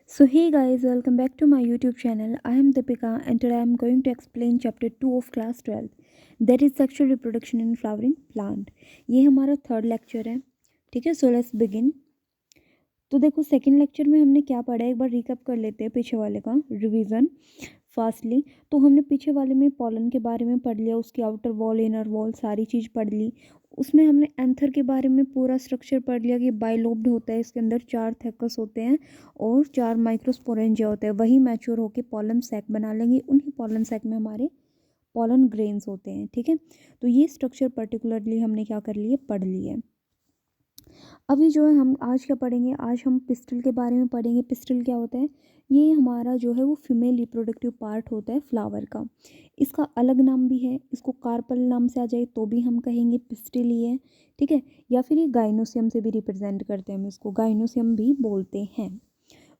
So hey guys, welcome back to my YouTube channel. I am Deepika and today I am going to explain chapter 2 of class 12, that is sexual reproduction in flowering plant. ये हमारा third lecture है. ठीक है, so let's begin. तो देखो second lecture में हमने क्या पढ़ा है, एक बार रिकैप कर लेते हैं पीछे वाले का रिवीजन फास्टली. तो हमने पीछे वाले में पॉलन के बारे में पढ़ लिया, उसकी आउटर वॉल इनर वॉल सारी चीज़ पढ़ ली. उसमें हमने एंथर के बारे में पूरा स्ट्रक्चर पढ़ लिया कि बाइलोब्ड होता है, इसके अंदर 4 थैकस होते हैं और 4 माइक्रोस्पोरेंजिया होते हैं. वही मैच्योर होकर पॉलन सैक बना लेंगे. उन्हीं पॉलन सैक में हमारे पॉलन ग्रेन्स होते हैं. ठीक है, तो ये स्ट्रक्चर पर्टिकुलरली हमने क्या कर लिए, पढ़ लिए. अभी जो है हम आज क्या पढ़ेंगे, आज हम पिस्टल के बारे में पढ़ेंगे. पिस्टल क्या होता है, ये हमारा जो है वो फीमेल रिप्रोडक्टिव पार्ट होता है फ्लावर का. इसका अलग नाम भी है, इसको कार्पल नाम से आ जाए तो भी हम कहेंगे पिस्टिल ही है. ठीक है, या फिर ये गाइनोसियम से भी रिप्रेजेंट करते हैं, हम इसको गाइनोसियम भी बोलते हैं.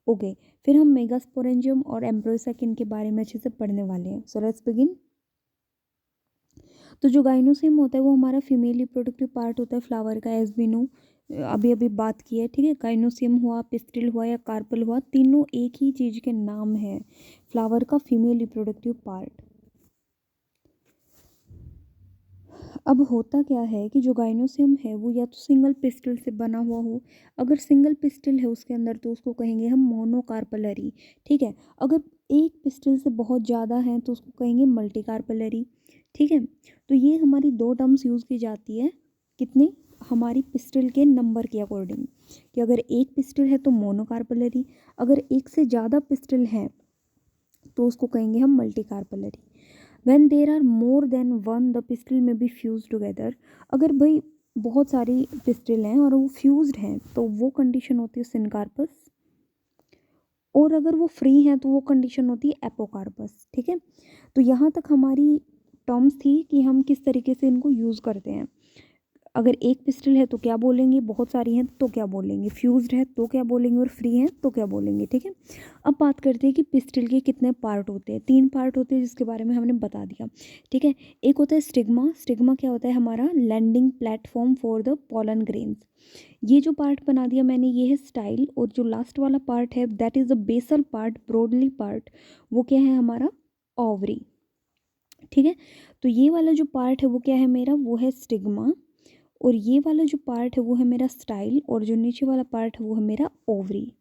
ओके, फिर हम मेगास्पोरेंजियम और एम्ब्रोसाक इनके बारे में अच्छे से पढ़ने वाले हैं. So let's begin. तो जो गाइनोसियम होता है वो हमारा फीमेल रिप्रोडक्टिव पार्ट होता है फ्लावर का, एज वी नो, अभी अभी बात की है. ठीक है, गाइनोसियम हुआ, पिस्टिल हुआ या कार्पल हुआ, तीनों एक ही चीज़ के नाम है, फ्लावर का फीमेल रिप्रोडक्टिव पार्ट. अब होता क्या है कि जो गाइनोसियम है वो या तो सिंगल पिस्टल से बना हुआ हो. अगर सिंगल पिस्टल है उसके अंदर तो उसको कहेंगे हम मोनोकार्पलरी. ठीक है, अगर एक पिस्टल से बहुत ज़्यादा है तो उसको कहेंगे मल्टीकार्पलरी. ठीक है, तो ये हमारी दो टर्म्स यूज़ की जाती है. कितने, हमारी पिस्टल के नंबर के अकॉर्डिंग, कि अगर एक पिस्टल है तो मोनोकार्पलरी, अगर एक से ज़्यादा पिस्टल है तो उसको कहेंगे हम multicarpellary. When there are more than one the pistil may be fused together. अगर भाई बहुत सारी पिस्टल हैं और वो फ्यूज्ड हैं तो वो कंडीशन होती है सिनकार्पस, और अगर वो फ्री हैं तो वो कंडीशन होती है एपोकार्पस. ठीक है, तो यहाँ तक हमारी टर्म्स थी कि हम किस तरीके से इनको यूज़ करते हैं. अगर एक पिस्टल है तो क्या बोलेंगे, बहुत सारी हैं तो क्या बोलेंगे, फ्यूज्ड है तो क्या बोलेंगे, और फ्री हैं तो क्या बोलेंगे. ठीक है, अब बात करते हैं कि पिस्टल के कितने पार्ट होते हैं. 3 पार्ट होते हैं जिसके बारे में हमने बता दिया. ठीक है, एक होता है स्टिग्मा. स्टिग्मा क्या होता है, हमारा landing platform for the pollen grains. ये जो पार्ट बना दिया मैंने ये है स्टाइल, और जो लास्ट वाला पार्ट है that is the basal part, broadly part, वो क्या है हमारा ओवरी. ठीक है, तो ये वाला जो पार्ट है वो क्या है मेरा, वो है स्टिग्मा, और ये वाला जो पार्ट है वो है मेरा स्टाइल, और जो नीचे वाला पार्ट है वो है मेरा ओवरी.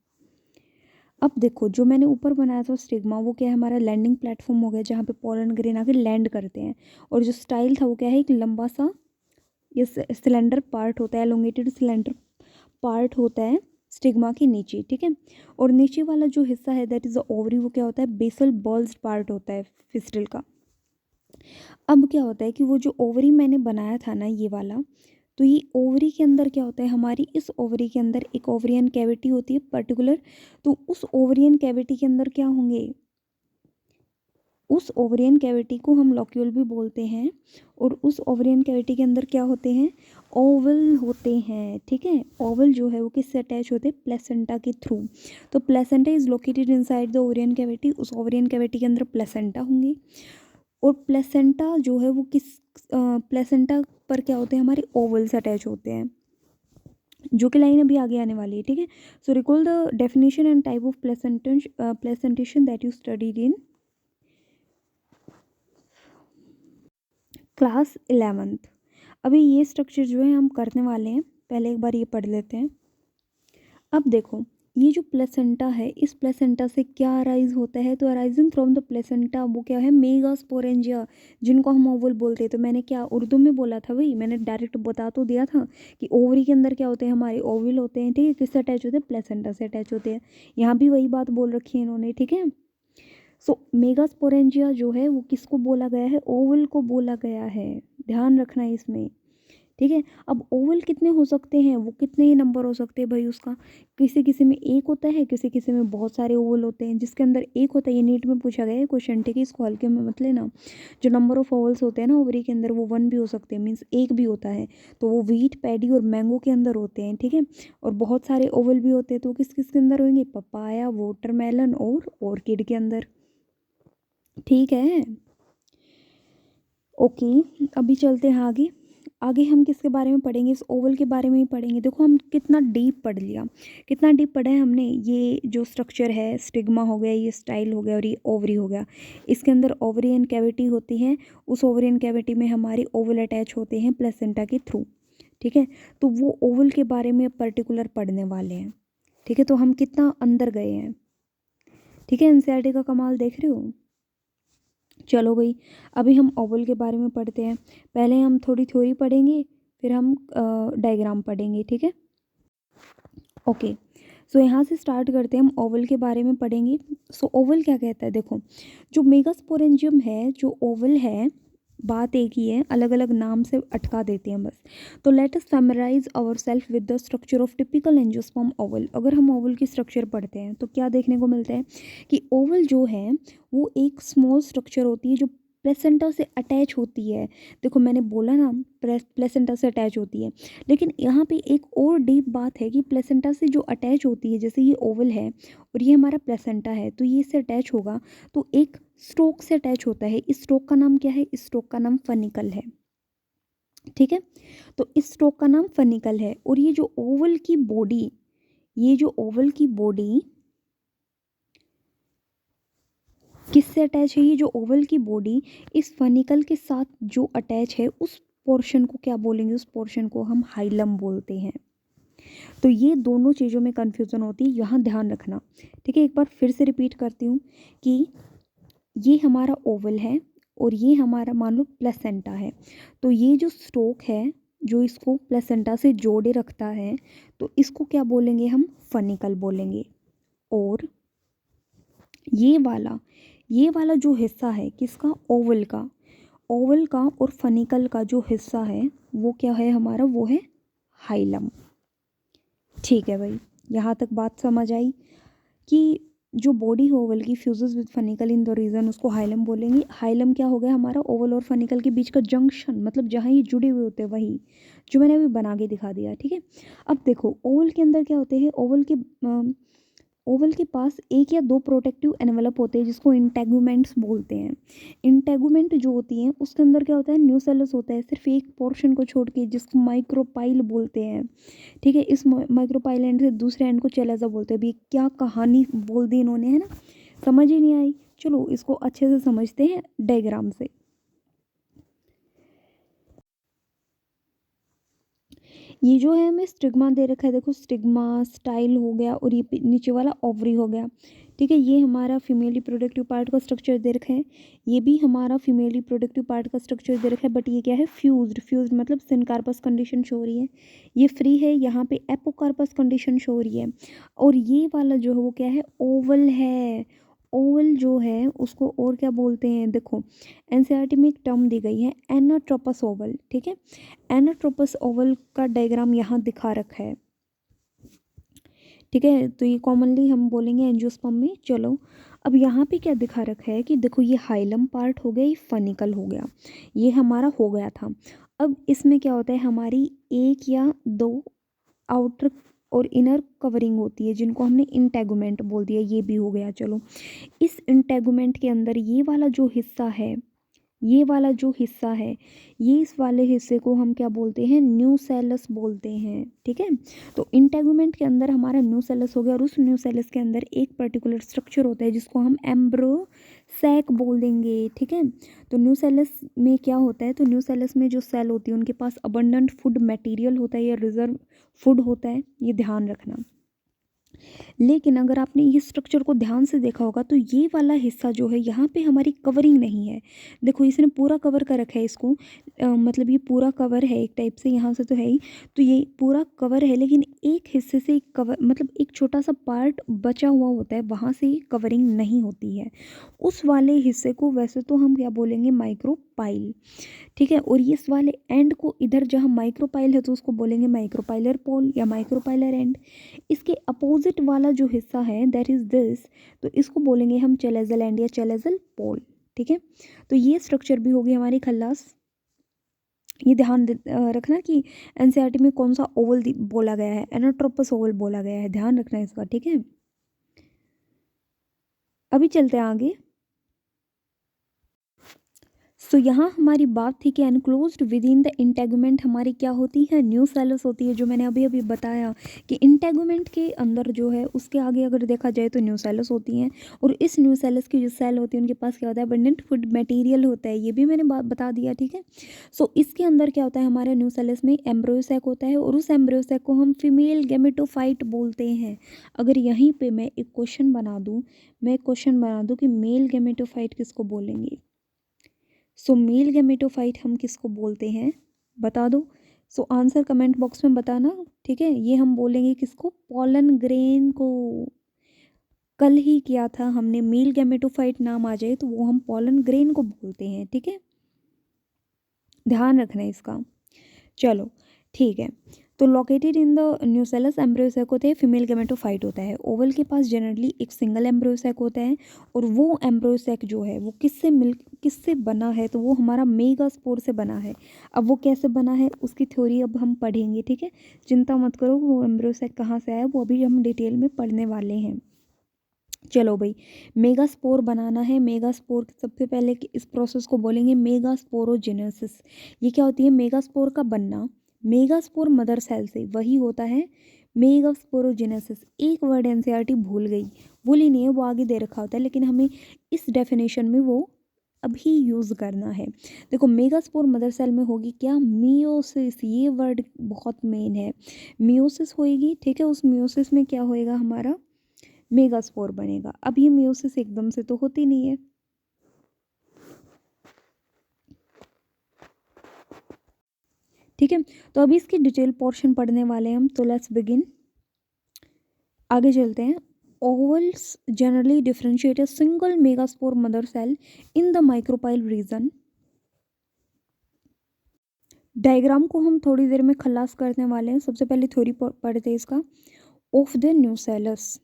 अब देखो जो मैंने ऊपर बनाया था स्टिग्मा वो क्या है, हमारा लैंडिंग प्लेटफॉर्म हो गया जहाँ पे पॉलन ग्रेन आके लैंड करते हैं. और जो स्टाइल था वो क्या है, एक लंबा सा ये सिलेंडर पार्ट होता है, एलोंगेटेड सिलेंडर पार्ट होता है स्टिग्मा के नीचे. ठीक है, और नीचे वाला जो हिस्सा है दैट इज़ द ओवरी, वो क्या होता है, बेसल बल्ज्ड पार्ट होता है फिस्टल का. अब क्या होता है कि वो जो ओवरी मैंने बनाया था ना ये वाला, तो ये ओवरी के अंदर क्या होता है, हमारी इस ओवरी के अंदर एक ओवरियन कैविटी होती है पर्टिकुलर. तो उस ओवरियन कैविटी के अंदर क्या होंगे, उस ओवरियन कैविटी को हम लॉक्यूल भी बोलते हैं, और उस ओवरियन कैविटी के अंदर क्या होते हैं, ओवल होते हैं. ठीक है, ओवल जो है वो किससे अटैच होते हैं, प्लेसेंटा के थ्रू. तो placenta is located inside the ovarian cavity, उस ओवरियन कैविटी के अंदर प्लेसेंटा होंगे. और प्लेसेंटा जो है वो किस, प्लेसेंटा पर क्या होते हैं, हमारे ओवल्स अटैच होते हैं, जो कि लाइन अभी आगे आने वाली है. ठीक है, so recall the definition and type of placentation that you studied in class 11th. अभी ये स्ट्रक्चर जो है हम करने वाले हैं, पहले एक बार ये पढ़ लेते हैं. अब देखो ये जो प्लेसेंटा है, इस प्लेसेंटा से क्या अराइज होता है, तो अराइजिंग फ्रॉम द प्लेसेंटा वो क्या है, मेगास्पोरेंजिया, जिनको हम ओवल बोलते हैं. तो मैंने क्या उर्दू में बोला था भाई, मैंने डायरेक्ट बता तो दिया था कि ओवरी के अंदर क्या होते हैं, हमारे ओवल होते हैं. ठीक है, किससे अटैच होते हैं, प्लेसेंटा से अटैच होते हैं. यहाँ भी वही बात बोल रखी है इन्होंने. ठीक है, सो मेगास्पोरेंजिया जो है वो किसको बोला गया है, ओवल को बोला गया है, ध्यान रखना है इसमें. ठीक है, अब ओवल कितने हो सकते हैं, वो कितने ही नंबर हो सकते हैं भाई उसका, किसी किसी में एक होता है, किसी किसी में बहुत सारे ओवल होते हैं. जिसके अंदर एक होता है, ये नीट में पूछा गया है क्वेश्चन. ठीक है, इसको हल्के में मत लेना. जो नंबर ऑफ ओवल्स होते हैं ना ओवरी के अंदर वो 1 भी हो सकते हैं, मीन्स एक भी होता है. तो वो व्हीट, पैडी और मैंगो के अंदर होते हैं. ठीक है, और बहुत सारे ओवल भी होते हैं, तो किस किस के अंदर होंगे, पपाया, वाटरमेलन और ऑर्किड के अंदर. ठीक है, ओके, अभी चलते हैं आगे. आगे हम किसके बारे में पढ़ेंगे, इस ओवल के बारे में ही पढ़ेंगे। देखो हम कितना डीप पढ़ लिया, कितना डीप पढ़ा है हमने। ये जो स्ट्रक्चर है, स्टिग्मा हो गया, ये स्टाइल हो गया और ये ओवरी हो गया। इसके अंदर ओवरियन कैविटी होती है, उस ओवरियन कैविटी में हमारी ओवल अटैच होते हैं प्लेसेंटा के थ्रू। ठीक है, तो वो ओवल के बारे में पर्टिकुलर पढ़ने वाले हैं। ठीक है, तो हम कितना अंदर गए हैं। ठीक है, एनसीईआरटी का कमाल देख रहे हो। चलो भाई, अभी हम ओवल के बारे में पढ़ते हैं। पहले हम थोड़ी थ्योरी पढ़ेंगे, फिर हम डायग्राम पढ़ेंगे। ठीक है, ओके। सो यहाँ से स्टार्ट करते हैं, हम ओवल के बारे में पढ़ेंगे। सो ओवल क्या कहता है, देखो जो मेगास्पोरेंजियम है, जो ओवल है, बात एक ही है, अलग अलग नाम से अटका देते हैं बस। तो let us familiarize our self with the structure of typical angiosperm ovule. अगर हम ओवल की स्ट्रक्चर पढ़ते हैं तो क्या देखने को मिलता है कि ओवल जो है वो एक स्मॉल स्ट्रक्चर होती है जो प्लेसेंटा से अटैच होती है। देखो मैंने बोला ना, प्लेसेंटा से अटैच होती है, लेकिन यहाँ पे एक और डीप बात है कि प्लेसेंटा से जो अटैच होती है, जैसे ये ओवल है और ये हमारा प्लेसेंटा है, तो ये इससे अटैच होगा तो एक स्टोक से अटैच होता है। इस स्टोक का नाम क्या है, इस स्टोक का नाम फनिकल है। ठीक है, तो इस स्टोक का नाम फनिकल है। और ये जो ओवल की बॉडी, ये जो ओवल की बॉडी किससे अटैच है, ये जो ओवल की बॉडी इस फनिकल के साथ जो अटैच है, उस पोर्शन को क्या बोलेंगे, उस पोर्शन को हम हाइलम बोलते हैं। तो ये दोनों चीज़ों में कन्फ्यूज़न होती है, यहाँ ध्यान रखना। ठीक है, एक बार फिर से रिपीट करती हूँ कि ये हमारा ओवल है और ये हमारा मान लो प्लेसेंटा है। तो ये जो स्टोक है जो इसको प्लेसेंटा से जोड़े रखता है, तो इसको क्या बोलेंगे, हम फनिकल बोलेंगे। और ये वाला जो हिस्सा है किसका, ओवल का, ओवल का और फनिकल का जो हिस्सा है वो क्या है हमारा, वो है हाइलम। ठीक है भाई, यहाँ तक बात समझ आई कि जो बॉडी है ओवल की fuses with funicle in the region, उसको हाइलम बोलेंगे। हाइलम क्या हो गया हमारा, ओवल और फनिकल के बीच का जंक्शन, मतलब जहाँ ये जुड़े हुए होते हैं, वही जो मैंने अभी बना के दिखा दिया। ठीक है, अब देखो ओवल के अंदर क्या होते हैं, ओवल के पास एक या दो प्रोटेक्टिव एनवेलप होते हैं जिसको इंटेगुमेंट्स बोलते हैं। इंटेगुमेंट जो होती हैं उसके अंदर क्या होता है, न्यूसेलस होता है, सिर्फ एक पोर्शन को छोड़ के, जिसको माइक्रोपाइल बोलते हैं। ठीक है, इस माइक्रोपाइल एंड से दूसरे एंड को चेलेजा बोलते हैं। अभी क्या कहानी बोल दी इन्होंने, है ना, समझ ही नहीं आई। चलो इसको अच्छे से समझते हैं डायग्राम से। ये जो है हमें स्टिग्मा दे रखा है, देखो स्टिग्मा स्टाइल हो गया और ये नीचे वाला ओवरी हो गया। ठीक है, ये हमारा फीमेल रिप्रोडक्टिव पार्ट का स्ट्रक्चर दे रखा है, ये भी हमारा फीमेल रिप्रोडक्टिव पार्ट का स्ट्रक्चर दे रखा है। बट ये क्या है, फ्यूज्ड मतलब सिनकार्पस कंडीशन शो हो रही है, ये फ्री है, यहाँ पे एपोकार्पस कंडीशन शो हो रही है। और ये वाला जो है वो क्या है, ओवल है। ओवल जो है उसको और क्या बोलते हैं, देखो एनसीईआरटी में एक टर्म दी गई है, एनाट्रोपस ओवल। ठीक है, एनाट्रोपस ओवल का डायग्राम यहाँ दिखा रखा है। ठीक है, तो ये कॉमनली हम बोलेंगे एंजियोस्पर्म में। चलो अब यहाँ पे क्या दिखा रखा है कि देखो ये हाइलम पार्ट हो गया, ये फनिकल हो गया, ये हमारा हो गया था। अब इसमें क्या होता है, हमारी एक या दो आउटर और इनर कवरिंग होती है जिनको हमने इंटेगुमेंट बोल दिया, ये भी हो गया। चलो इस इंटेगुमेंट के अंदर ये वाला जो हिस्सा है, ये वाला जो हिस्सा है, ये इस वाले हिस्से को हम क्या बोलते हैं, न्यूसेलस बोलते हैं। ठीक है, तो इंटेगुमेंट के अंदर हमारा न्यूसेलस हो गया और उस न्यूसेलस के अंदर एक पर्टिकुलर स्ट्रक्चर होता है जिसको हम एम्ब्रोसैक बोल देंगे। ठीक है, तो न्यूसेलस में क्या होता है, तो न्यूसेलस में जो सेल होती है उनके पास अबंडेंट फूड मटेरियल होता है या रिजर्व फूड होता है, ये ध्यान रखना। लेकिन अगर आपने ये स्ट्रक्चर को ध्यान से देखा होगा तो ये वाला हिस्सा जो है यहाँ पे हमारी कवरिंग नहीं है। देखो इसने पूरा कवर कर रखा है इसको, मतलब ये पूरा कवर है एक टाइप से, यहाँ से तो है ही, तो ये पूरा कवर है, लेकिन एक हिस्से से एक कवर, मतलब एक छोटा सा पार्ट बचा हुआ होता है, वहाँ से कवरिंग नहीं होती है। उस वाले हिस्से को वैसे तो हम क्या बोलेंगे, माइक्रोपाइल। ठीक है, और इस वाले एंड को इधर जहाँ माइक्रोपाइल है तो उसको बोलेंगे माइक्रोपाइलर पोल या माइक्रोपाइलर एंड। इसके अपोजिट वाला जो हिस्सा है दैट इज दिस, तो इसको बोलेंगे हम चेलेजल एंड या चेलेजल पोल। ठीक है, तो ये स्ट्रक्चर भी होगी हमारी खल्लास। ये ध्यान रखना कि एनसीईआरटी में कौन सा ओवल बोला गया है, एनाट्रोपस ओवल बोला गया है, ध्यान रखना इसका। ठीक है, अभी चलते हैं आगे। सो यहाँ हमारी बात थी कि enclosed with in the integument हमारी क्या होती है, न्यूसेलस होती है, जो मैंने अभी अभी बताया कि इंटेगुमेंट के अंदर जो है उसके आगे अगर देखा जाए तो न्यूसेलस होती हैं। और इस न्यूसेलस की जो सेल होती है उनके पास क्या होता है, अबंडेंट फूड मटेरियल होता है, ये भी मैंने बात बता दिया, ठीक है। सो इसके अंदर क्या होता है, हमारे न्यूसेलस में एम्ब्रियो सैक होता है और उस एम्ब्रियो सैक को हम फीमेल गैमेटोफाइट बोलते हैं। अगर यहीं पे मैं एक क्वेश्चन बना दूँ कि मेल गैमेटोफाइट किसको बोलेंगे, सो मेल गैमेटोफाइट हम किसको बोलते हैं, बता दो। सो आंसर कमेंट बॉक्स में बताना, ठीक है। ये हम बोलेंगे किसको, पॉलन ग्रेन को। कल ही किया था हमने, मेल गैमेटोफाइट नाम आ जाए तो वो हम पॉलन ग्रेन को बोलते हैं, ठीक है, ध्यान रखना इसका। चलो ठीक है। तो located in the nucellus embryo sac होते हैं, फीमेल गैमेटोफाइट होता है। ओवल के पास जनरली एक सिंगल एम्ब्रियो सैक होता है और वो एम्ब्रियो सैक जो है वो किससे बना है, तो वो हमारा मेगास्पोर से बना है। अब वो कैसे बना है उसकी थ्योरी अब हम पढ़ेंगे, ठीक है, चिंता मत करो, वो एम्ब्रियो सैक कहाँ से आया वो अभी हम डिटेल में पढ़ने वाले हैं। चलो भाई, मेगास्पोर बनाना है। मेगास्पोर सबसे पहले इस प्रोसेस को बोलेंगे मेगास्पोरोजेनेसिस। ये क्या होती है, मेगास्पोर का बनना। मेगास्पोर मदर सेल से वही होता है मेगास्पोरोजेनेसिस। एक वर्ड एनसीईआरटी भूली नहीं है, वो आगे दे रखा होता है, लेकिन हमें इस डेफिनेशन में वो अभी यूज़ करना है। देखो, मेगास्पोर मदर सेल में होगी क्या, मियोसिस। ये वर्ड बहुत मेन है, मियोसिस होएगी, ठीक है। उस मियोसिस में क्या होएगा, हमारा मेगास्पोर बनेगा। अब ये मियोसिस एकदम से तो होती नहीं है, ठीक है। तो अभी इसकी डिटेल पोर्शन पढ़ने वाले हैं हम, तो लेट्स बिगिन। आगे चलते हैं। Ovules generally differentiate a single megaspore mother cell in the micropyle region. Diagram को हम थोड़ी देर में खलास करने वाले हैं। सबसे पहले थ्योरी पढ़ते हैं इसका, ऑफ द न्यूसेलस।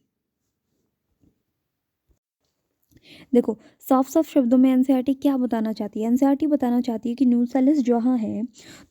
देखो, साफ साफ शब्दों में एनसीईआरटी क्या बताना चाहती है, एनसीईआरटी बताना चाहती है कि न्यूसेलस जहाँ है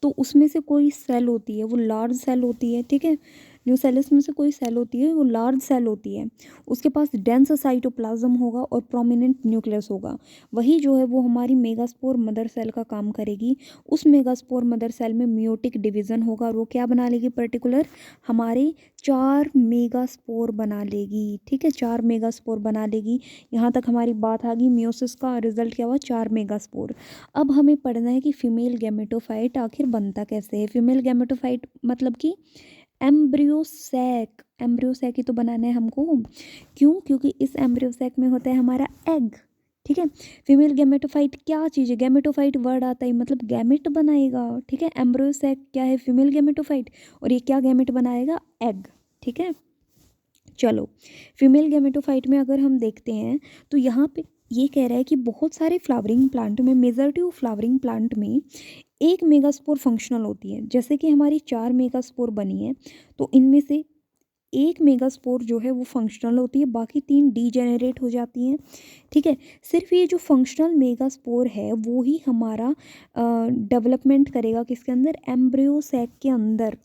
तो उसमें से कोई सेल होती है, वो लार्ज सेल होती है, ठीक है। न्यूसेलस में से कोई सेल होती है वो लार्ज सेल होती है, उसके पास डेंस साइटोप्लाज्म होगा और प्रोमिनेंट न्यूक्लियस होगा। वही जो है वो हमारी मेगास्पोर मदर सेल का काम करेगी। उस मेगास्पोर मदर सेल में मियोटिक डिवीज़न होगा और वो क्या बना लेगी, पर्टिकुलर हमारे 4 मेगास्पोर बना लेगी, ठीक है, 4 मेगास्पोर बना लेगी। यहाँ तक हमारी बात आ गई। मियोसिस का रिजल्ट क्या हुआ, 4 मेगास्पोर। अब हमें पढ़ना है कि फीमेल गैमेटोफाइट आखिर बनता कैसे है। फीमेल गैमेटोफाइट मतलब कि एम्ब्रियो सैक, एम्ब्रियो सैक ही तो बनाना है हमको। क्यों, क्योंकि इस एम्ब्रियो सैक में होता है हमारा एग, ठीक है। फीमेल गैमेटोफाइट क्या चीज़ है, गैमेटोफाइट वर्ड आता है मतलब गैमेट बनाएगा, ठीक है। एम्ब्रियो सैक क्या है, फीमेल गैमेटोफाइट, और ये क्या गैमेट बनाएगा, एग, ठीक है। चलो, फीमेल गैमेटोफाइट में अगर हम देखते हैं तो यहाँ पे ये कह रहा है कि बहुत सारे फ्लावरिंग प्लांट में, मेजॉरिटी ऑफ फ्लावरिंग प्लांट में एक मेगास्पोर फंक्शनल होती है। जैसे कि हमारी 4 मेगास्पोर बनी है तो इनमें से एक मेगास्पोर जो है वो फंक्शनल होती है, बाकी 3 डीजेनरेट हो जाती हैं, ठीक है। सिर्फ ये जो फंक्शनल मेगास्पोर है वो ही हमारा डेवलपमेंट करेगा किसके अंदर, एम्ब्रियो सैक के अंदर,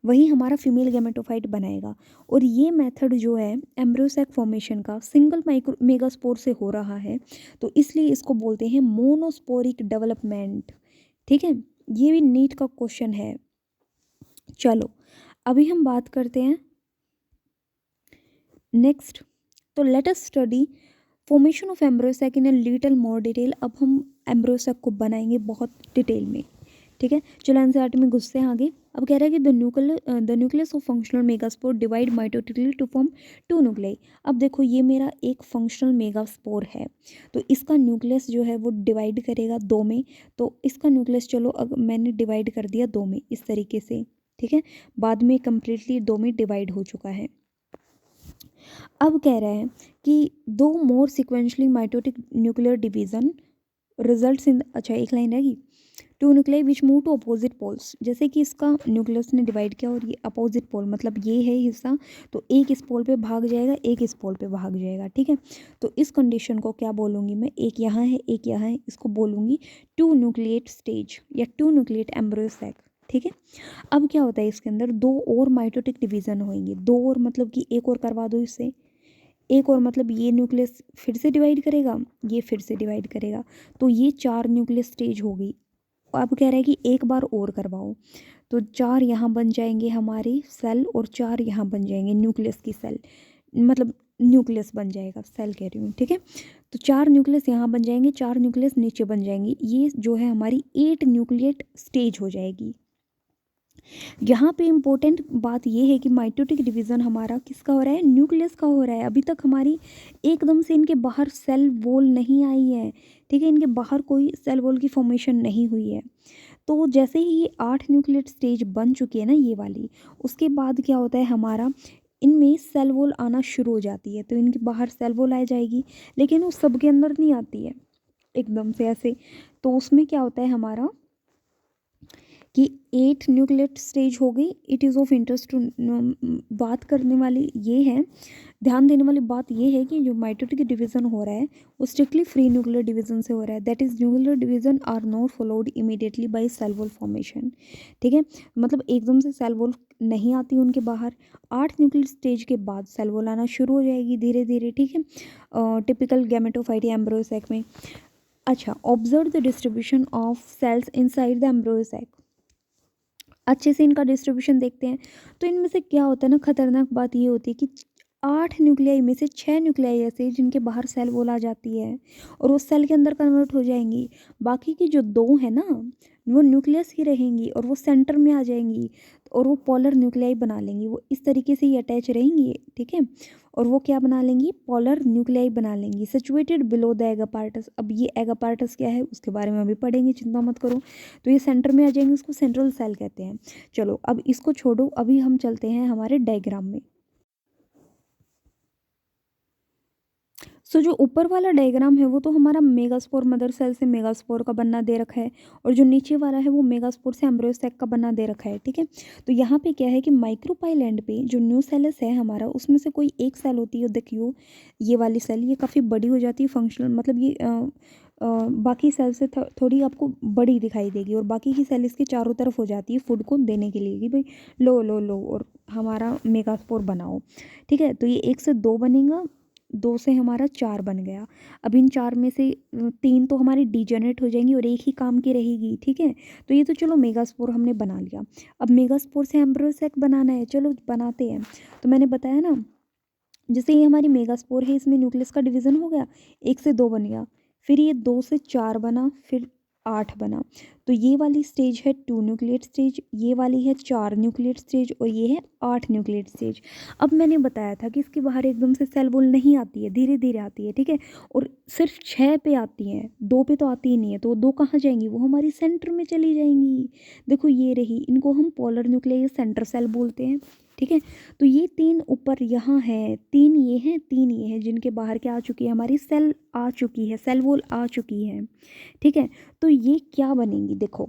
वही हमारा फीमेल गैमेटोफाइट बनाएगा। और ये मेथड जो है एम्ब्रियो सैक फॉर्मेशन का सिंगल माइक्रो मेगास्पोर से हो रहा है, तो इसलिए इसको बोलते हैं मोनोस्पोरिक डेवलपमेंट, ठीक है। ये भी नीट का क्वेश्चन है। चलो, अभी हम बात करते हैं नेक्स्ट। तो let us study formation of embryo sac in a little more detail. अब हम एम्ब्रियो सैक को बनाएंगे बहुत डिटेल में, ठीक है। चलो एनसीईआरटी में घुसते हैं आगे। अब कह रहा है कि the nucleus of functional megaspore divide mitotically to form 2 nuclei. अब देखो, ये मेरा एक फंक्शनल मेगास्पोर है, तो इसका न्यूक्लियस जो है वो डिवाइड करेगा 2 में। तो इसका न्यूक्लियस चलो अगर मैंने डिवाइड कर दिया 2 में इस तरीके से, ठीक है, बाद में कम्प्लीटली 2 में डिवाइड हो चुका है। अब कह रहे हैं कि 2 more sequentially mitotic nuclear division results in, अच्छा एक लाइन रहेगी, 2 nuclei which move to opposite poles. जैसे कि इसका न्यूक्लियस ने डिवाइड किया और ये अपोजिट पोल मतलब ये है हिस्सा, तो एक इस पोल पे भाग जाएगा, एक इस पोल पे भाग जाएगा, ठीक है। तो इस कंडीशन को क्या बोलूँगी मैं, एक यहाँ है एक यहाँ है, इसको बोलूँगी 2 न्यूक्लिएट स्टेज या 2 न्यूक्लिएट एम्ब्रियो सैक, ठीक है। अब क्या होता है इसके अंदर 2 और माइटोटिक डिवीज़न होंगे, 2 और मतलब कि एक और करवा दो इससे, एक और मतलब ये न्यूक्लियस फिर से डिवाइड करेगा, ये फिर से डिवाइड करेगा, तो ये 4 न्यूक्लियस स्टेज हो गई। अब कह रहा है कि एक बार और करवाओ, तो 4 यहाँ बन जाएंगे हमारे सेल और 4 यहाँ बन जाएंगे न्यूक्लियस की सेल, मतलब न्यूक्लियस बन जाएगा, सेल कह रही हूँ, ठीक है। तो 4 न्यूक्लियस यहाँ बन जाएंगे, 4 न्यूक्लियस नीचे बन जाएंगे, ये जो है हमारी 8 न्यूक्लिएट स्टेज हो जाएगी। यहाँ पे इम्पोर्टेंट बात ये है कि माइटोटिक डिवीज़न हमारा किसका हो रहा है, न्यूक्लियस का हो रहा है। अभी तक हमारी एकदम से इनके बाहर सेल वॉल नहीं आई है, ठीक है, इनके बाहर कोई सेल वॉल की फॉर्मेशन नहीं हुई है। तो जैसे ही ये 8 न्यूक्लिएट स्टेज बन चुकी है ना ये वाली, उसके बाद क्या होता है हमारा, इनमें सेल वॉल आना शुरू हो जाती है, तो इनके बाहर सेल वॉल आ जाएगी, लेकिन वो सबके अंदर नहीं आती है एकदम से ऐसे। तो उसमें क्या होता है हमारा कि 8 न्यूक्लिएट स्टेज हो गई। It is of interest to, बात करने वाली ये है, ध्यान देने वाली बात ये है कि जो माइटोटिक डिवीज़न हो रहा है वो स्ट्रिक्टली फ्री न्यूक्लियर डिवीज़न से हो रहा है। That is nuclear division are not followed immediately by cell wall formation, ठीक है, मतलब एकदम से सेल वॉल नहीं आती उनके बाहर, 8 न्यूक्लियर स्टेज के बाद सेल वॉल आना शुरू हो जाएगी धीरे धीरे, ठीक है, टिपिकल गैमेटोफाइट या एम्ब्रियो सैक में। अच्छा, observe the distribution of cells inside the embryo sac. अच्छे से इनका डिस्ट्रीब्यूशन देखते हैं, तो इनमें से क्या होता है ना, खतरनाक बात ये होती है कि 8 न्यूक्लियाई में से 6 न्यूक्लियाई ऐसे हैं जिनके बाहर सेल वॉल आ जाती है और वो सेल के अंदर कन्वर्ट हो जाएंगी। बाकी की जो 2 है ना, वो न्यूक्लियस ही रहेंगी और वो सेंटर में आ जाएंगी और वो पोलर न्यूक्लियाई बना लेंगी, वो इस तरीके से ही अटैच रहेंगी, ठीक है, और वो क्या बना लेंगी, पोलर न्यूक्लियाई बना लेंगी situated below the egg apparatus. अब ये एग अपार्टस क्या है उसके बारे में अभी पढ़ेंगे, चिंता मत करो। तो ये सेंटर में आ जाएंगे, उसको सेंट्रल सेल कहते हैं। चलो अब इसको छोड़ो, अभी हम चलते हैं हमारे डायग्राम में। सो जो ऊपर वाला डायग्राम है वो तो हमारा मेगास्पोर मदर सेल से मेगास्पोर का बनना दे रखा है, और जो नीचे वाला है वो मेगास्पोर से एम्ब्रियोसैक का बनना दे रखा है, ठीक है। तो यहाँ पे क्या है कि माइक्रोपाइल एंड पे जो न्यूसेलस है हमारा, उसमें से कोई एक सेल होती है, देखियो ये वाली सेल, ये काफ़ी बड़ी हो जाती है, फंक्शनल मतलब ये बाकी सेल से थोड़ी आपको बड़ी दिखाई देगी, और बाकी की सेल इसके चारों तरफ हो जाती है फूड को देने के लिए कि भाई लो लो लो और हमारा मेगास्पोर बनाओ, ठीक है। तो ये 1 से 2 बनेगा, 2 से हमारा 4 बन गया। अब इन 4 में से 3 तो हमारी डीजेनरेट हो जाएंगी और एक ही काम की रहेगी, ठीक है। तो ये तो चलो मेगास्पोर हमने बना लिया। अब मेगास्पोर से एम्ब्रियोसैक बनाना है, चलो बनाते हैं। तो मैंने बताया ना, जैसे ये हमारी मेगास्पोर है, इसमें न्यूक्लियस का डिवीज़न हो गया, 1 से 2 बन गया, फिर ये 2 से 4 बना, फिर 8 बना। तो ये वाली स्टेज है 2 न्यूक्लिएट स्टेज, ये वाली है 4 न्यूक्लिएट स्टेज, और ये है 8 न्यूक्लिएट स्टेज। अब मैंने बताया था कि इसके बाहर एकदम से सेल वॉल नहीं आती है, धीरे धीरे आती है, ठीक है, और सिर्फ 6 पे आती हैं, 2 पे तो आती ही नहीं है। तो 2 कहाँ जाएंगी, वो हमारी सेंटर में चली जाएंगी। देखो ये रही, इनको हम पोलर न्यूक्लियर सेंटर सेल बोलते हैं, ठीक है। तो ये 3 ऊपर यहाँ है, 3 ये हैं, 3 ये हैं, जिनके बाहर क्या आ चुकी है, हमारी सेल आ चुकी है, सेल वॉल आ चुकी है, ठीक है। तो ये क्या बनेंगी, देखो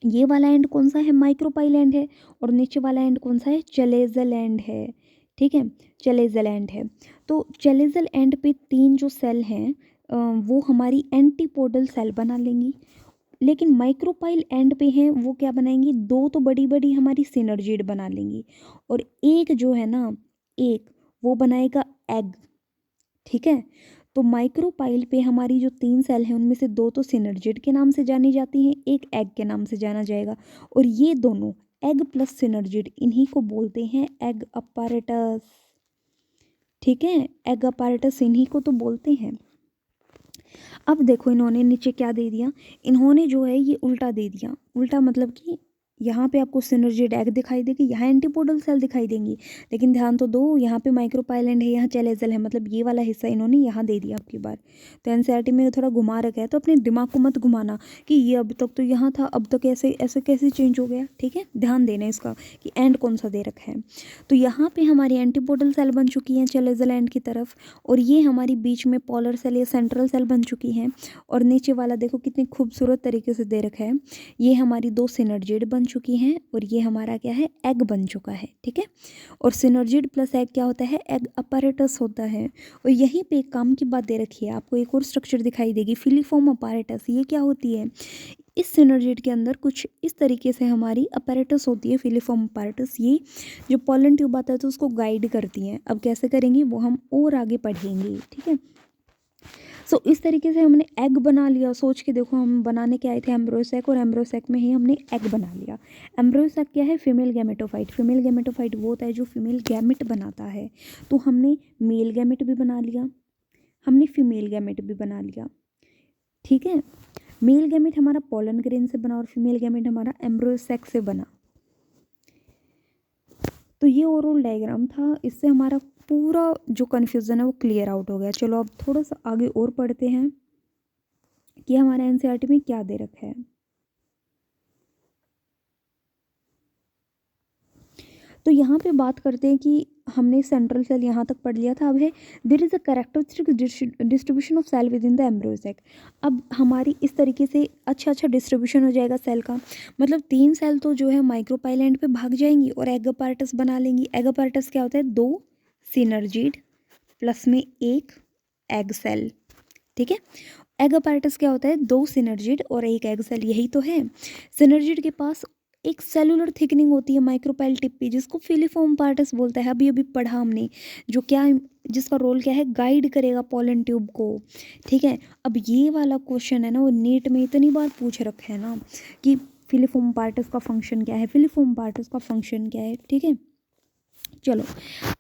ये वाला एंड कौन सा है, माइक्रोपाइल एंड है, और नीचे वाला एंड कौन सा है, चलेजल एंड है, ठीक है, चलेजल एंड है। तो चलेजल एंड पे 3 जो सेल हैं वो हमारी एंटीपोडल सेल बना लेंगी, लेकिन माइक्रोपाइल एंड पे हैं वो क्या बनाएंगी, 2 तो बड़ी बड़ी हमारी सिनर्जिड बना लेंगी, और एक जो है ना, एक वो बनाएगा एग, ठीक है। तो माइक्रोपाइल पे हमारी जो 3 सेल हैं उनमें से 2 तो सिनर्जिड के नाम से जानी जाती हैं, एक एग के नाम से जाना जाएगा, और ये दोनों एग प्लस सिनर्जिड, इन्हीं को बोलते हैं एग अपारेटस, ठीक है, एग अपारेटस इन्हीं को तो बोलते हैं। अब देखो इन्होंने नीचे क्या दे दिया, इन्होंने जो है ये उल्टा दे दिया, उल्टा मतलब कि यहाँ पे आपको सिनर्जिड एग दिखाई देगी, यहाँ एंटीपोडल सेल दिखाई देंगी, लेकिन ध्यान तो दो, यहाँ पे माइक्रोपाइलेंट है, यहाँ चेलेजल है, मतलब ये वाला हिस्सा इन्होंने यहाँ दे दिया आपकी बार। तो एनसीईआरटी में थोड़ा घुमा रखा है, तो अपने दिमाग को मत घुमाना कि ये अब तक तो यहाँ था, अब तक ऐसे ऐसे कैसे चेंज हो गया, ठीक है, ध्यान देना इसका कि एंड कौन सा दे रखा है। तो यहाँ पे हमारी एंटीपोडल सेल बन चुकी हैं चेलेजल एंड की तरफ, और ये हमारी बीच में पोलर सेल या सेंट्रल सेल बन चुकी हैं, और नीचे वाला देखो कितनी खूबसूरत तरीके से दे रखा है, ये हमारी 2 सिनर्जिड बन चुकी हैं, और ये हमारा क्या है, एग बन चुका है, ठीक है। और सिनर्जिड प्लस एग क्या होता है, एग अपैरेटस होता है। और यहीं पे एक काम की बात दे रखी है, आपको एक और स्ट्रक्चर दिखाई देगी, फिलीफॉर्म अपैरेटस। ये क्या होती है, इस सिनर्जिड के अंदर कुछ इस तरीके से हमारी अपैरेटस होती है, फिलीफॉर्म अपैरेटस। ये जो पॉलन ट्यूब आता है तो उसको गाइड करती हैं। अब कैसे करेंगी वो हम और आगे पढ़ेंगे, ठीक है। सो इस तरीके से हमने एग बना लिया। सोच के देखो, हम बनाने के आए थे एम्ब्रियो सैक, और एम्ब्रियो सैक में ही हमने एग बना लिया। एम्ब्रियो सैक क्या है? Female gametophyte. फीमेल गैमेटोफाइट वो होता है जो फीमेल गैमेट बनाता है। तो हमने मेल गैमेट भी बना लिया, हमने फीमेल गैमेट भी बना लिया, ठीक है। मेल गैमेट हमारा पोलन ग्रेन से बना और फीमेल गैमेट हमारा एम्ब्रियो सैक से बना। तो ये ओवरऑल डायग्राम था, इससे हमारा पूरा जो कन्फ्यूज़न है वो क्लियर आउट हो गया। चलो अब थोड़ा सा आगे और पढ़ते हैं कि हमारे एनसीईआरटी में क्या दे रखा है। तो यहाँ पे बात करते हैं कि हमने सेंट्रल सेल यहाँ तक पढ़ लिया था। अब है there is a characteristic distribution of cell within the embryo sac. अब हमारी इस तरीके से अच्छा डिस्ट्रीब्यूशन हो जाएगा सेल का। मतलब 3 सेल तो जो है माइक्रोपाइलेंट पे भाग जाएंगी और एग अपार्टस बना लेंगी। एग अपार्टस क्या होता है? 2 सिनर्जिड प्लस में 1 एग सेल, ठीक है। एग अपार्टस क्या होता है? 2 सिनर्जिड और 1 एग सेल, यही तो है। सिनर्जिड के पास एक सेलुलर थिकनिंग होती है माइक्रोपाइल टिप पे, जिसको फिलीफॉर्म पार्टस बोलता है। अभी अभी पढ़ा हमने, जो क्या, जिसका रोल क्या है? गाइड करेगा पोलन ट्यूब को, ठीक है। अब ये वाला क्वेश्चन है ना, वो नीट में इतनी बार पूछ रखा है ना कि फिलीफॉर्म पार्टस का फंक्शन क्या है, फिलीफॉर्म पार्टस का फंक्शन क्या है, ठीक है। चलो,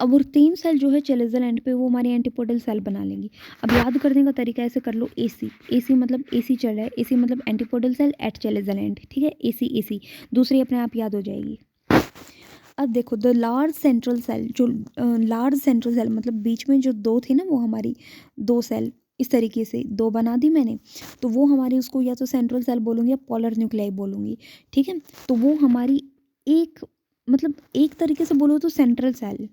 अब वो 3 सेल जो है चेलेजल एंड पे वो हमारी एंटीपोडल सेल बना लेंगी। अब याद करने का तरीका ऐसे कर लो, एसी। एसी मतलब एसी चल रहा है, एसी मतलब antipodal cell at chalazal end, ठीक है। एसी एसी दूसरी अपने आप याद हो जाएगी। अब देखो, द लार्ज सेंट्रल सेल, जो लार्ज सेंट्रल सेल मतलब बीच में जो 2 थी ना, वो हमारी 2 सेल इस तरीके से 2 बना दी मैंने। तो वो हमारी, उसको या तो सेंट्रल सेल बोलूँगी या पोलर न्यूक्लियाई बोलूँगी, ठीक है। तो वो हमारी एक, मतलब एक तरीके से बोलो तो सेंट्रल सेल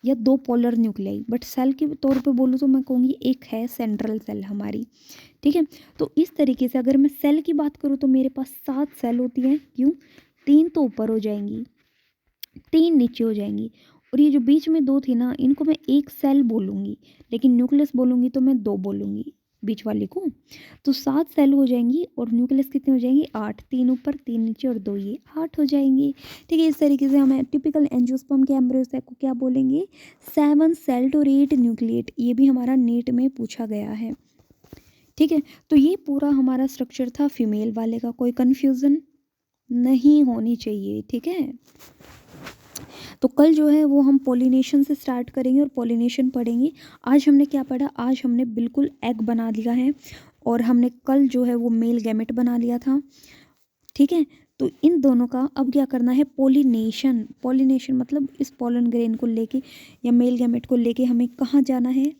या 2 पोलर न्यूक्लियाई, बट सेल के तौर पे बोलूँ तो मैं कहूँगी एक है सेंट्रल सेल हमारी, ठीक है। तो इस तरीके से अगर मैं सेल की बात करूँ तो मेरे पास 7 सेल होती हैं। क्यों? 3 तो ऊपर हो जाएंगी, 3 नीचे हो जाएंगी, और ये जो बीच में 2 थी ना, इनको मैं एक सेल बोलूँगी, लेकिन न्यूक्लियस बोलूँगी तो मैं 2 बोलूँगी बीच वाले को। तो 7 सेल हो जाएंगी और न्यूक्लियस कितनी हो जाएंगी? 8। 3 ऊपर 3 नीचे और 2 ये 8 हो जाएंगी, ठीक है। इस तरीके से हमें टिपिकल एंजियोस्पर्म के एम्ब्रियो सैक को क्या बोलेंगे? 7 सेल्ड और 8 न्यूक्लिएट। ये भी हमारा नीट में पूछा गया है, ठीक है। तो ये पूरा हमारा स्ट्रक्चर था फीमेल वाले का, कोई कन्फ्यूज़न नहीं होनी चाहिए, ठीक है। तो कल जो है वो हम पोलिनेशन से स्टार्ट करेंगे और पोलिनेशन पढ़ेंगे। आज हमने क्या पढ़ा? आज हमने बिल्कुल एग बना लिया है, और हमने कल जो है वो मेल गैमेट बना लिया था, ठीक है। तो इन दोनों का अब क्या करना है? पोलिनेशन। पोलिनेशन मतलब इस पोलन ग्रेन को लेके या मेल गैमेट को लेके हमें कहाँ जाना है?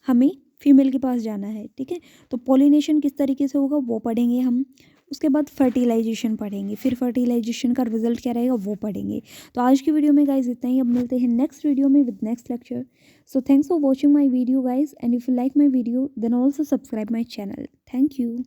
हमें फीमेल के पास जाना है, ठीक है। तो पोलिनेशन किस तरीके से होगा वो पढ़ेंगे हम। उसके बाद फर्टिलाइजेशन पढ़ेंगे, फिर फर्टिलाइजेशन का रिजल्ट क्या रहेगा वो पढ़ेंगे। तो आज की वीडियो में गाइज इतना ही। अब मिलते हैं नेक्स्ट वीडियो में with next lecture. So thanks for watching my video guys, and if you like my video then also subscribe my channel. Thank you.